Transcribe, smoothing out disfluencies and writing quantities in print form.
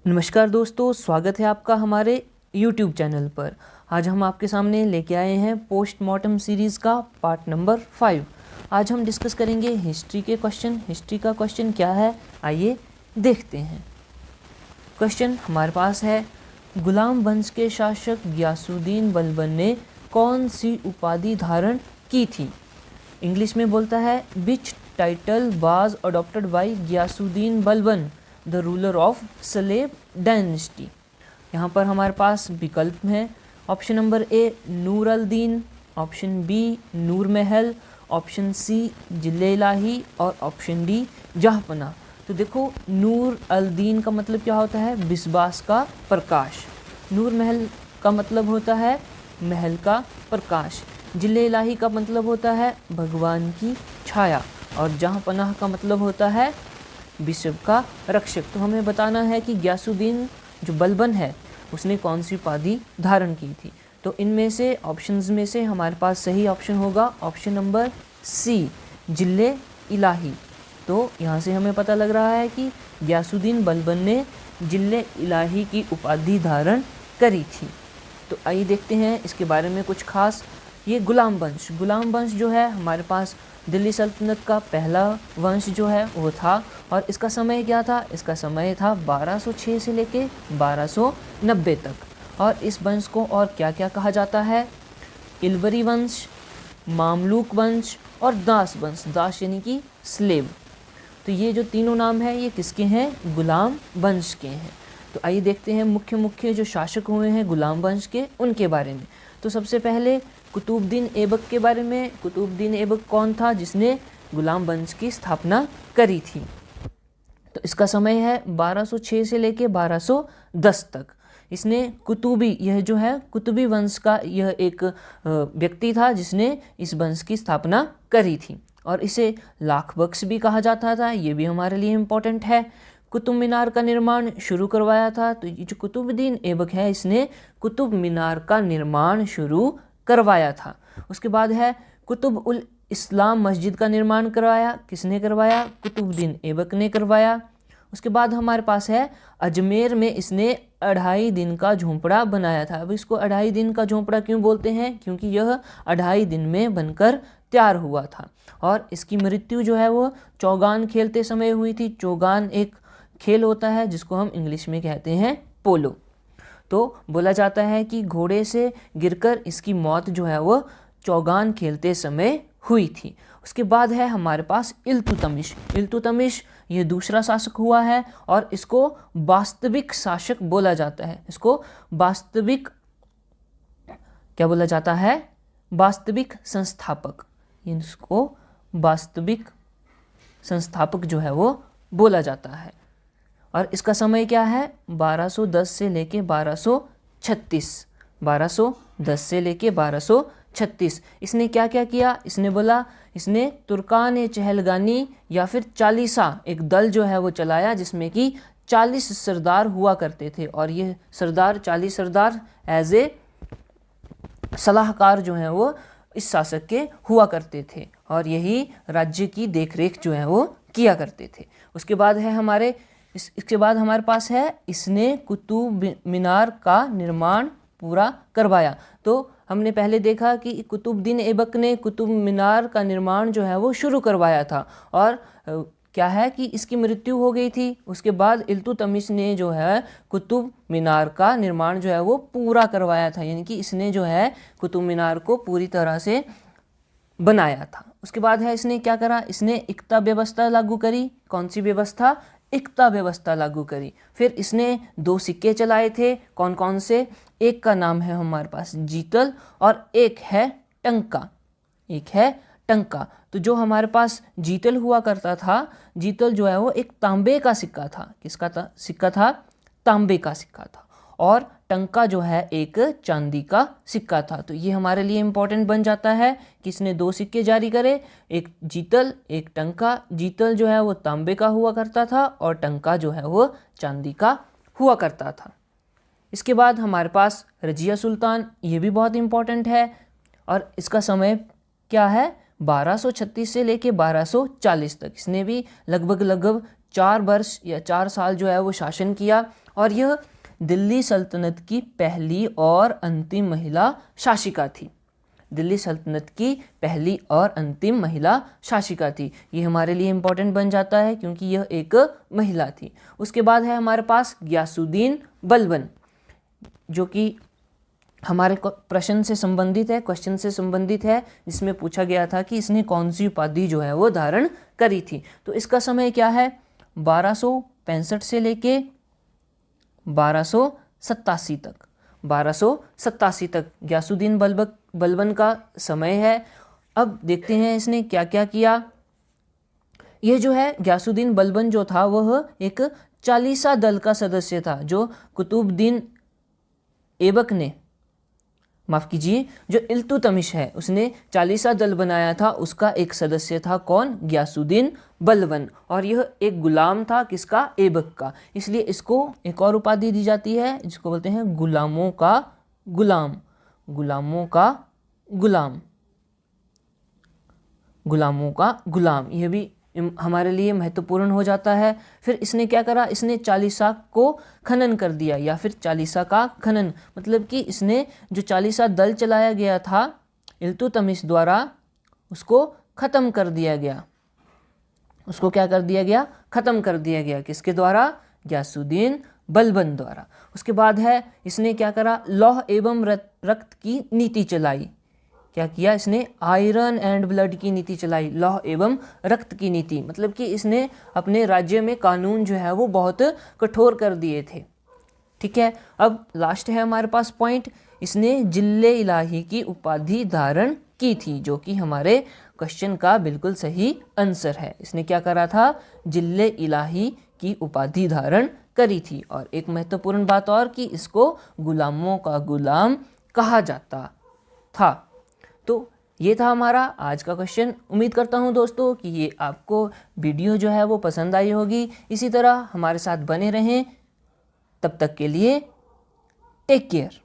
नमस्कार दोस्तों, स्वागत है आपका हमारे YouTube चैनल पर। आज हम आपके सामने लेके आए हैं पोस्टमॉर्टम सीरीज़ का पार्ट नंबर 5। आज हम डिस्कस करेंगे हिस्ट्री के क्वेश्चन। हिस्ट्री का क्वेश्चन क्या है, आइए देखते हैं। क्वेश्चन हमारे पास है, गुलाम वंश के शासक गियासुद्दीन बलबन ने कौन सी उपाधि धारण की थी। इंग्लिश में बोलता है, which title was adopted by Ghiyasuddin Balban the ruler of slave dynasty. यहाँ पर हमारे पास विकल्प हैं। Option number A Noor Al Deen, option B Noor Mahal, option C जिले इलाही और ऑप्शन डी जहाँपनाह। तो देखो, नूर अल दीन का मतलब क्या होता है, बिस्बास का प्रकाश। नूर महल का मतलब होता है महल का प्रकाश। जिले इलाही का मतलब होता है भगवान की छाया। और जहाँपनाह का मतलब होता है विश्व का रक्षक। तो हमें बताना है कि गियासुद्दीन जो बलबन है उसने कौन सी उपाधि धारण की थी। तो इनमें से ऑप्शंस में से हमारे पास सही ऑप्शन होगा ऑप्शन नंबर सी, जिले इलाही। तो यहाँ से हमें पता लग रहा है कि गियासुद्दीन बलबन ने जिले इलाही की उपाधि धारण करी थी। तो आइए देखते हैं इसके बारे में कुछ खास। ये गुलाम वंश जो है हमारे पास दिल्ली सल्तनत का पहला वंश जो है वो था। और इसका समय क्या था, इसका समय था 1206 से लेके 1290 तक। और इस वंश को और क्या क्या कहा जाता है, इल्वरी वंश, मामलूक वंश और दास वंश। दास यानी कि स्लेव। तो ये जो तीनों नाम हैं ये किसके हैं, गुलाम वंश के हैं। तो आइए देखते हैं मुख्य जो शासक हुए हैं गुलाम वंश के, उनके बारे में। तो सबसे पहले कुतुबुद्दीन ऐबक के बारे में। कुतुबुद्दीन ऐबक कौन था जिसने गुलाम वंश की स्थापना करी थी। तो इसका समय है 1206 से लेके 1210 तक। इसने कुतुबी, यह जो है कुतुबी वंश का यह एक व्यक्ति था जिसने इस वंश की स्थापना करी थी। और इसे लाख बख्श भी कहा जाता था, ये भी हमारे लिए इम्पोर्टेंट है। कुतुब मीनार का निर्माण शुरू करवाया था। तो ये जो कुतुबुद्दीन ऐबक है इसने कुतुब मीनार का निर्माण शुरू करवाया था। उसके बाद है कुतुब उल इस्लाम मस्जिद का निर्माण करवाया। किसने करवाया, कुतुबुद्दीन ऐबक ने करवाया। उसके बाद हमारे पास है अजमेर में इसने 2.5 दिन का झोंपड़ा बनाया था। अब इसको 2.5 दिन का झोंपड़ा क्यों बोलते हैं, क्योंकि यह 2.5 दिन में बनकर तैयार हुआ था। और इसकी मृत्यु जो है वो चौगान खेलते समय हुई थी। चौगान एक खेल होता है जिसको हम इंग्लिश में कहते हैं पोलो। तो बोला जाता है कि घोड़े से गिरकर इसकी मौत जो है वो चौगान खेलते समय हुई थी। उसके बाद है हमारे पास इल्तुतमिश। इल्तुतमिश ये दूसरा शासक हुआ है और इसको वास्तविक शासक बोला जाता है। इसको वास्तविक क्या बोला जाता है, वास्तविक संस्थापक। इसको वास्तविक संस्थापक जो है वो बोला जाता है। और इसका समय क्या है, 1210 से लेके 1236। 1210 से लेके 1236। इसने क्या क्या किया, इसने बोला, इसने तुर्कान चहलगानी या फिर चालीसा एक दल जो है वो चलाया जिसमें कि 40 सरदार हुआ करते थे। और ये सरदार 40 सरदार एज ए सलाहकार जो हैं वो इस शासक के हुआ करते थे और यही राज्य की देखरेख जो है वो किया करते थे। उसके बाद है इसके बाद हमारे पास है इसने कुतुब मीनार का निर्माण पूरा करवाया। तो हमने पहले देखा कि कुतुबुद्दीन ऐबक ने कुतुब मीनार का निर्माण जो है वो शुरू करवाया था और क्या है कि इसकी मृत्यु हो गई थी। उसके बाद इल्तुतमिश ने जो है कुतुब मीनार का निर्माण जो है वो पूरा करवाया था, यानी कि इसने जो है कुतुब मीनार को पूरी तरह से बनाया था। उसके बाद है इसने क्या करा, इसने इक्ता व्यवस्था लागू करी। कौन सी व्यवस्था, इक्ता व्यवस्था लागू करी। फिर इसने 2 सिक्के चलाए थे। कौन कौन से, एक का नाम है हमारे पास जीतल और एक है टंका। एक है टंका। तो जो हमारे पास जीतल हुआ करता था, जीतल जो है वो एक तांबे का सिक्का था। किसका था सिक्का था, तांबे का सिक्का था। और टंका जो है एक चांदी का सिक्का था। तो ये हमारे लिए इम्पोर्टेंट बन जाता है कि इसने 2 सिक्के जारी करे, एक जीतल एक टंका। जीतल जो है वो तांबे का हुआ करता था और टंका जो है वो चांदी का हुआ करता था। इसके बाद हमारे पास रजिया सुल्तान, ये भी बहुत इम्पोर्टेंट है और इसका समय क्या है, 1236 से लेके 1240 तक। इसने भी लगभग 4 वर्ष या 4 साल जो है वो शासन किया और यह दिल्ली सल्तनत की पहली और अंतिम महिला शासिका थी। दिल्ली सल्तनत की पहली और अंतिम महिला शासिका थी। ये हमारे लिए इम्पोर्टेंट बन जाता है क्योंकि यह एक महिला थी। उसके बाद है हमारे पास गियासुद्दीन बलबन, जो कि हमारे प्रश्न से संबंधित है, क्वेश्चन से संबंधित है, जिसमें पूछा गया था कि इसने कौन सी उपाधि जो है वो धारण करी थी। तो इसका समय क्या है, 1265 से लेके 1287 तक, 1287 तक गियासुद्दीन बलबन का समय है। अब देखते हैं इसने क्या क्या किया। यह जो है गियासुद्दीन बलबन जो था वह एक चालीसा दल का सदस्य था, जो कुतुबुद्दीन ऐबक ने, माफ़ कीजिए, जो इल्तुतमिश है उसने चालीसा दल बनाया था, उसका एक सदस्य था कौन, गियासुद्दीन बलबन। और यह एक गुलाम था किसका, ऐबक का, इसलिए इसको एक और उपाधि दी जाती है जिसको बोलते हैं गुलामों का गुलाम, गुलामों का गुलाम, गुलामों का गुलाम। यह भी हमारे लिए महत्वपूर्ण हो जाता है। फिर इसने क्या करा, इसने चालीसा को खनन कर दिया, या फिर चालीसा का खनन मतलब कि इसने जो चालीसा दल चलाया गया था इल्तुतमिश द्वारा, उसको ख़त्म कर दिया गया। उसको क्या कर दिया गया, ख़त्म कर दिया गया। किसके द्वारा, गियासुद्दीन बलबन द्वारा। उसके बाद है इसने क्या करा, लौह एवं रक्त की नीति चलाई। क्या किया इसने, आयरन एंड ब्लड की नीति चलाई, लौह एवं रक्त की नीति, मतलब कि इसने अपने राज्य में कानून जो है वो बहुत कठोर कर दिए थे। ठीक है, अब लास्ट है हमारे पास पॉइंट, इसने जिल्ले इलाही की उपाधि धारण की थी, जो कि हमारे क्वेश्चन का बिल्कुल सही आंसर है। इसने क्या करा था, जिल्ले इलाही की उपाधि धारण करी थी। और एक महत्वपूर्ण बात और कि इसको गुलामों का गुलाम कहा जाता था। तो ये था हमारा आज का क्वेश्चन। उम्मीद करता हूँ दोस्तों कि ये आपको वीडियो जो है वो पसंद आई होगी। इसी तरह हमारे साथ बने रहें, तब तक के लिए टेक केयर।